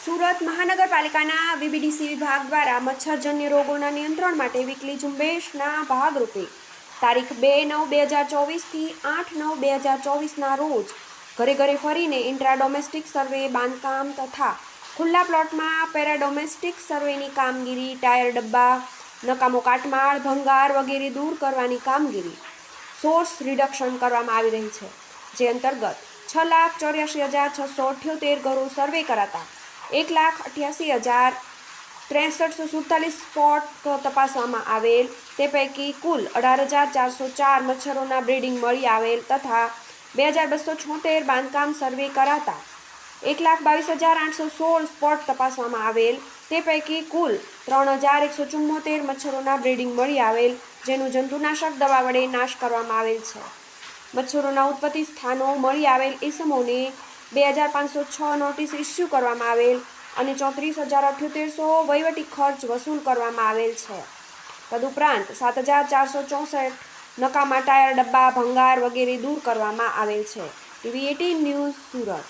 સુરત મહાનગરપાલિકાના વીબીડીસી વિભાગ દ્વારા મચ્છરજન્ય રોગોના નિયંત્રણ માટે વીકલી ઝુંબેશના ભાગરૂપે તારીખ 2/9/2024થી 8/9/2024ના રોજ ઘરે ઘરે ફરીને ઇન્ટ્રાડોમેસ્ટિક સર્વે, બાંધકામ તથા ખુલ્લા પ્લોટમાં પેરાડોમેસ્ટિક સર્વેની કામગીરી, ટાયર ડબ્બા, નકામો કાટમાળ, ભંગાર વગેરે દૂર કરવાની કામગીરી સોર્સ રિડક્શન કરવામાં આવી રહી છે, જે અંતર્ગત 6,84,678 ઘરો સર્વે કરાતા 1,88,6347 સ્પોટ તપાસવામાં આવેલ, તે પૈકી કુલ 18,404 મચ્છરોના બ્રીડિંગ મળી આવેલ તથા 2,276 બાંધકામ સર્વે કરાતા 1,22,816 સ્પોટ તપાસવામાં આવેલ, તે પૈકી કુલ 3,174 મચ્છરોના બ્રીડિંગ મળી આવેલ, જેનું જંતુનાશક દવા વડે નાશ કરવામાં આવેલ છે. મચ્છરોના ઉત્પત્તિ સ્થાનો મળી આવેલ ઇસમોને 2,506 નોટિસ ઇસ્યુ કરવામાં આવેલ અને 34,7800 વહીવટી ખર્ચ વસૂલ કરવામાં આવેલ છે. તદુપરાંત 7,464 નકામા ટાયર ડબ્બા, ભંગાર વગેરે દૂર કરવામાં આવેલ છે. TV18 news, Surat.